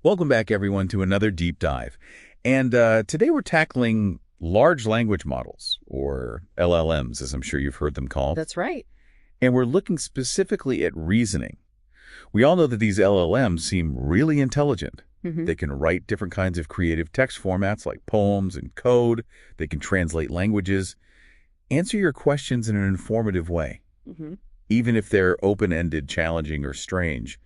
Welcome back, everyone, to another deep dive. And today we're tackling large language models, or LLMs, as I'm sure you've heard them called. That's right. And we're looking specifically at reasoning. We all know that these LLMs seem really intelligent. hmm They can write different kinds of creative text formats like poems and code. They can translate languages, answer your questions in an informative way, hmm even if they're open-ended, challenging, or strange.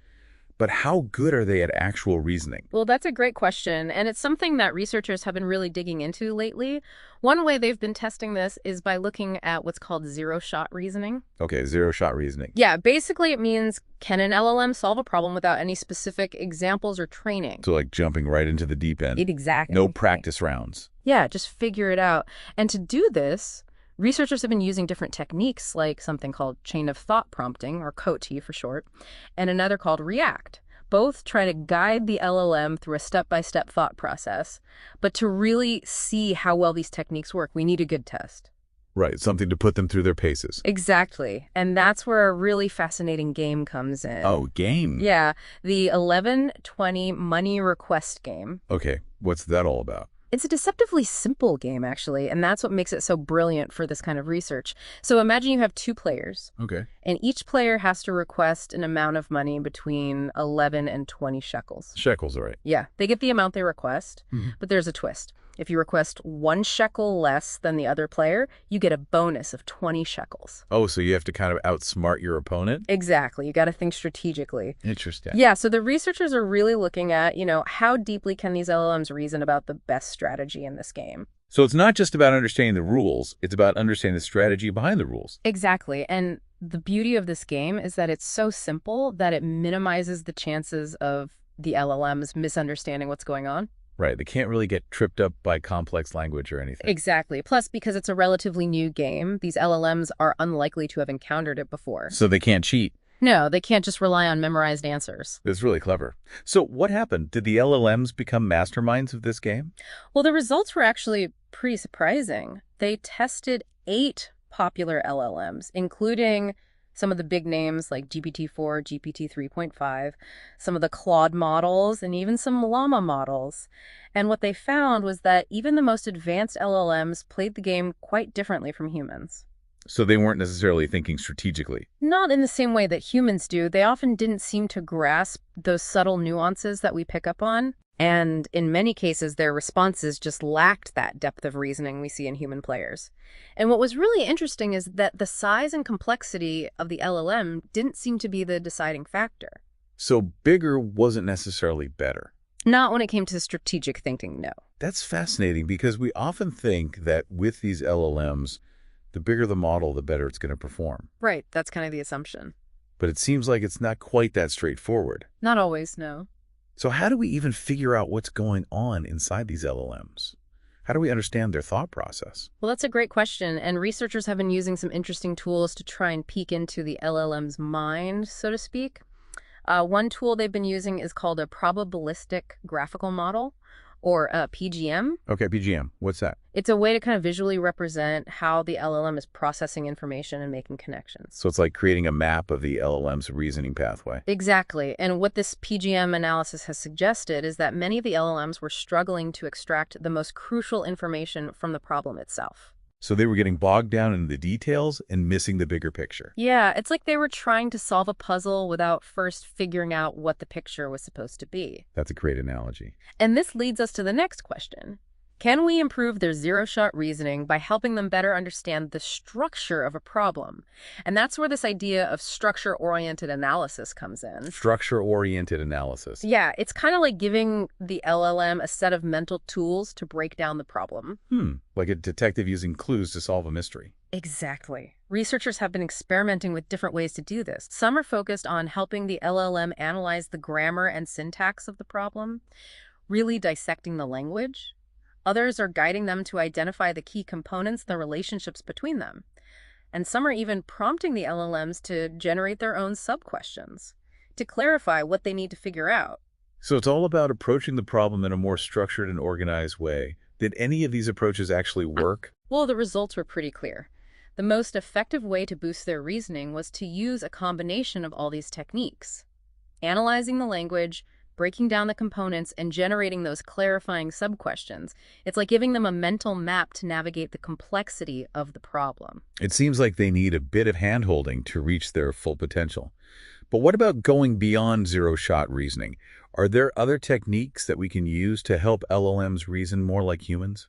But how good are they at actual reasoning? Well, that's a great question, and it's something that researchers have been really digging into lately. One way they've been testing this is by looking at what's called zero-shot reasoning. Okay, zero-shot reasoning. Yeah, basically it means, can an LLM solve a problem without any specific examples or training? So like jumping right into the deep end. Exactly. No practice rounds. Yeah, just figure it out. And to do this, researchers have been using different techniques like something called chain of thought prompting, or COT for short, and another called REACT. Both try to guide the LLM through a step-by-step thought process. But to really see how well these techniques work, we need a good test. Right, something to put them through their paces. Exactly. And that's where a really fascinating game comes in. Oh, game. Yeah, the 1120 money request game. Okay, what's that all about? It's a deceptively simple game, actually, and that's what makes it so brilliant for this kind of research. So imagine you have two players, Okay. and each player has to request an amount of money between 11 and 20 shekels. Shekels, all right. Yeah, they get the amount they request, but there's a twist. If you request 1 shekel less than the other player, you get a bonus of 20 shekels. Oh, so you have to kind of outsmart your opponent? Exactly. You got to think strategically. Interesting. Yeah, so the researchers are really looking at, how deeply can these LLMs reason about the best strategy in this game? So it's not just about understanding the rules, it's about understanding the strategy behind the rules. Exactly. And the beauty of this game is that it's so simple that it minimizes the chances of the LLMs misunderstanding what's going on. Right, they can't really get tripped up by complex language or anything. Exactly. Plus, because it's a relatively new game, these LLMs are unlikely to have encountered it before. So they can't cheat. No, they can't just rely on memorized answers. It's really clever. So what happened? Did the LLMs become masterminds of this game? Well, the results were actually pretty surprising. They tested 8 popular LLMs, including some of the big names like GPT-4, GPT-3.5, some of the Claude models, and even some Llama models. And what they found was that even the most advanced LLMs played the game quite differently from humans. So they weren't necessarily thinking strategically. Not in the same way that humans do. They often didn't seem to grasp those subtle nuances that we pick up on. And in many cases, their responses just lacked that depth of reasoning we see in human players. And what was really interesting is that the size and complexity of the LLM didn't seem to be the deciding factor. So bigger wasn't necessarily better. Not when it came to strategic thinking, no. That's fascinating because we often think that with these LLMs, the bigger the model, the better it's going to perform. Right, that's kind of the assumption. But it seems like it's not quite that straightforward. Not always, no. So how do we even figure out what's going on inside these LLMs? How do we understand their thought process? Well, that's a great question, and researchers have been using some interesting tools to try and peek into the LLM's mind, so to speak. One tool they've been using is called a probabilistic graphical model, or a PGM. Okay, PGM. What's that? It's a way to kind of visually represent how the LLM is processing information and making connections. So it's like creating a map of the LLM's reasoning pathway. Exactly. And what this PGM analysis has suggested is that many of the LLMs were struggling to extract the most crucial information from the problem itself. So they were getting bogged down in the details and missing the bigger picture. Yeah, it's like they were trying to solve a puzzle without first figuring out what the picture was supposed to be. That's a great analogy. And this leads us to the next question. Can we improve their zero-shot reasoning by helping them better understand the structure of a problem? And that's where this idea of structure-oriented analysis comes in. Structure-oriented analysis. Yeah, it's kind of like giving the LLM a set of mental tools to break down the problem. Like a detective using clues to solve a mystery. Exactly. Researchers have been experimenting with different ways to do this. Some are focused on helping the LLM analyze the grammar and syntax of the problem, really dissecting the language. Others are guiding them to identify the key components, the relationships between them. And some are even prompting the LLMs to generate their own sub-questions, to clarify what they need to figure out. So it's all about approaching the problem in a more structured and organized way. Did any of these approaches actually work? Well, the results were pretty clear. The most effective way to boost their reasoning was to use a combination of all these techniques. Analyzing the language, breaking down the components and generating those clarifying sub-questions. It's like giving them a mental map to navigate the complexity of the problem. It seems like they need a bit of handholding to reach their full potential. But what about going beyond zero-shot reasoning? Are there other techniques that we can use to help LLMs reason more like humans?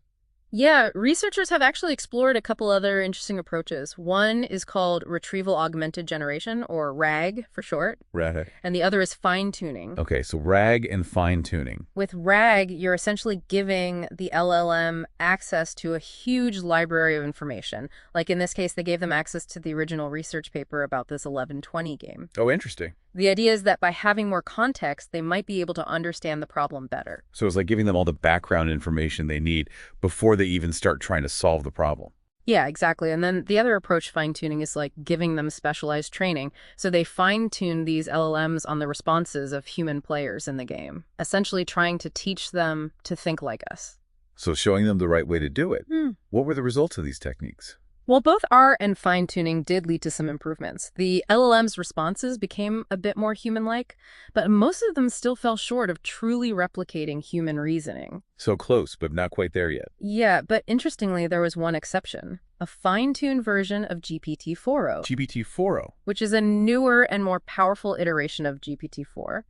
Yeah, researchers have actually explored a couple other interesting approaches. One is called retrieval augmented generation, or RAG for short, RAG. and the other is fine-tuning. Okay, so RAG and fine-tuning. With RAG, you're essentially giving the LLM access to a huge library of information. Like in this case, they gave them access to the original research paper about this 1120 game. Oh, interesting. The idea is that by having more context, they might be able to understand the problem better. So it's like giving them all the background information they need before they even start trying to solve the problem. Yeah, exactly. And then the other approach, fine-tuning, is like giving them specialized training. So they fine-tune these LLMs on the responses of human players in the game, essentially trying to teach them to think like us. So showing them the right way to do it. What were the results of these techniques? Well, both R and fine-tuning did lead to some improvements. The LLM's responses became a bit more human-like, but most of them still fell short of truly replicating human reasoning. So close, but not quite there yet. Yeah, but interestingly, there was one exception. A fine-tuned version of GPT-4o, GPT-4o. which is a newer and more powerful iteration of GPT-4,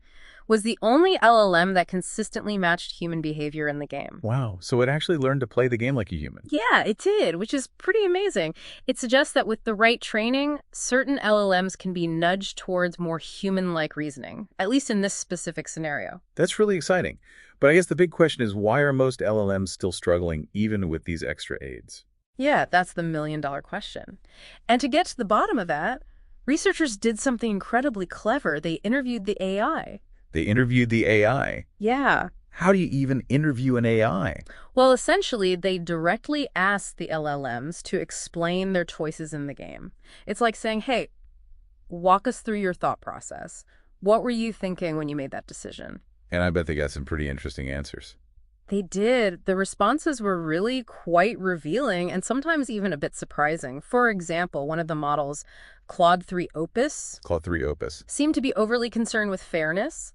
was the only LLM that consistently matched human behavior in the game. Wow, so it actually learned to play the game like a human. Yeah, it did, which is pretty amazing. It suggests that with the right training, certain LLMs can be nudged towards more human-like reasoning, at least in this specific scenario. That's really exciting. But I guess the big question is, why are most LLMs still struggling even with these extra aids? Yeah, that's the million-dollar question. And to get to the bottom of that, researchers did something incredibly clever. They interviewed the AI. They interviewed the AI. Yeah. How do you even interview an AI? Well, essentially, they directly asked the LLMs to explain their choices in the game. It's like saying, hey, walk us through your thought process. What were you thinking when you made that decision? And I bet they got some pretty interesting answers. They did. The responses were really quite revealing and sometimes even a bit surprising. For example, one of the models, Claude 3 Opus, Claude 3 Opus. seemed to be overly concerned with fairness.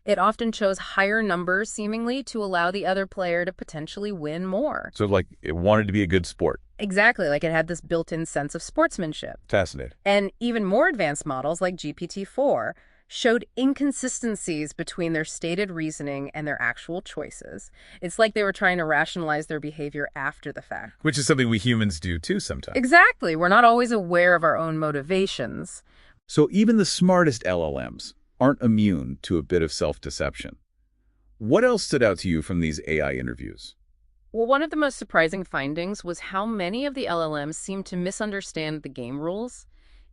It often chose higher numbers, seemingly, to allow the other player to potentially win more. So like it wanted to be a good sport. Exactly, like it had this built-in sense of sportsmanship. Fascinating. And even more advanced models like GPT-4 showed inconsistencies between their stated reasoning and their actual choices. It's like they were trying to rationalize their behavior after the fact. Which is something we humans do too sometimes. Exactly. We're not always aware of our own motivations. So even the smartest LLMs aren't immune to a bit of self-deception. What else stood out to you from these AI interviews? Well, one of the most surprising findings was how many of the LLMs seemed to misunderstand the game rules,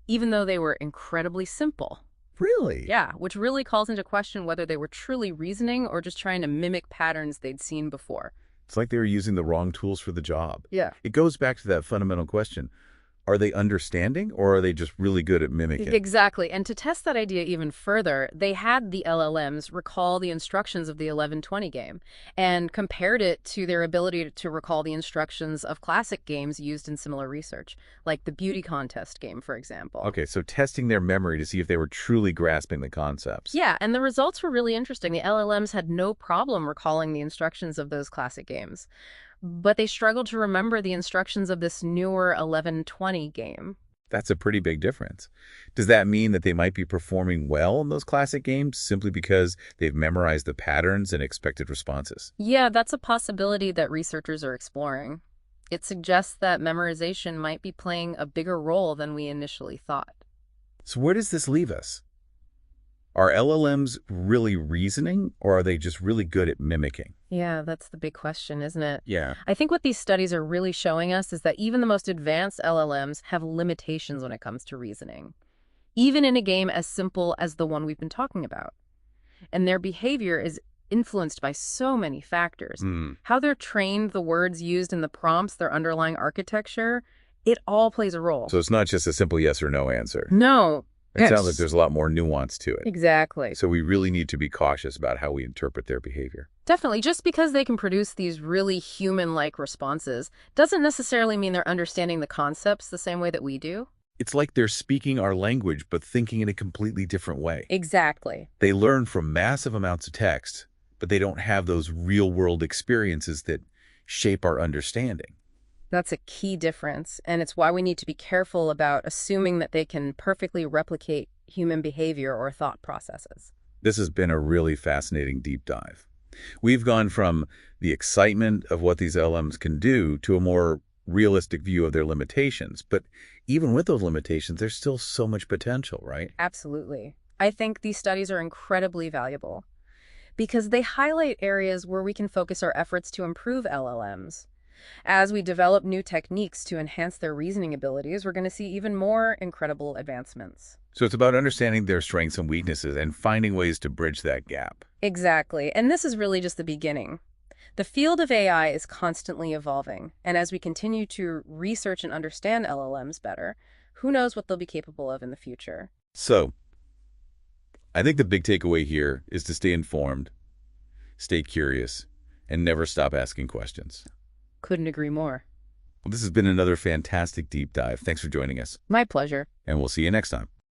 even though they were incredibly simple. Really? Yeah, which really calls into question whether they were truly reasoning or just trying to mimic patterns they'd seen before. It's like they were using the wrong tools for the job. Yeah. It goes back to that fundamental question. Are they understanding or are they just really good at mimicking? Exactly. And to test that idea even further, they had the LLMs recall the instructions of the 1120 game and compared it to their ability to recall the instructions of classic games used in similar research, like the beauty contest game, for example. Okay, so testing their memory to see if they were truly grasping the concepts. Yeah, and the results were really interesting. The LLMs had no problem recalling the instructions of those classic games, but they struggled to remember the instructions of this newer 1120 game. That's a pretty big difference. Does that mean that they might be performing well in those classic games simply because they've memorized the patterns and expected responses? Yeah, that's a possibility that researchers are exploring. It suggests that memorization might be playing a bigger role than we initially thought. So where does this leave us? Are LLMs really reasoning or are they just really good at mimicking? Yeah, that's the big question, isn't it? Yeah. I think what these studies are really showing us is that even the most advanced LLMs have limitations when it comes to reasoning, even in a game as simple as the one we've been talking about. And their behavior is influenced by so many factors. How they're trained, the words used in the prompts, their underlying architecture, it all plays a role. So it's not just a simple yes or no answer. No. It sounds like there's a lot more nuance to it. Exactly. So we really need to be cautious about how we interpret their behavior. Definitely. Just because they can produce these really human-like responses doesn't necessarily mean they're understanding the concepts the same way that we do. It's like they're speaking our language but thinking in a completely different way. Exactly. They learn from massive amounts of text, but they don't have those real-world experiences that shape our understanding. That's a key difference, and it's why we need to be careful about assuming that they can perfectly replicate human behavior or thought processes. This has been a really fascinating deep dive. We've gone from the excitement of what these LMs can do to a more realistic view of their limitations. But even with those limitations, there's still so much potential, right? Absolutely. I think these studies are incredibly valuable because they highlight areas where we can focus our efforts to improve LLMs. As we develop new techniques to enhance their reasoning abilities, we're going to see even more incredible advancements. So it's about understanding their strengths and weaknesses and finding ways to bridge that gap. Exactly. And this is really just the beginning. The field of AI is constantly evolving, and as we continue to research and understand LLMs better, who knows what they'll be capable of in the future. So I think the big takeaway here is to stay informed, stay curious, and never stop asking questions. Couldn't agree more. Well, this has been another fantastic deep dive. Thanks for joining us, My pleasure. and we'll see you next time.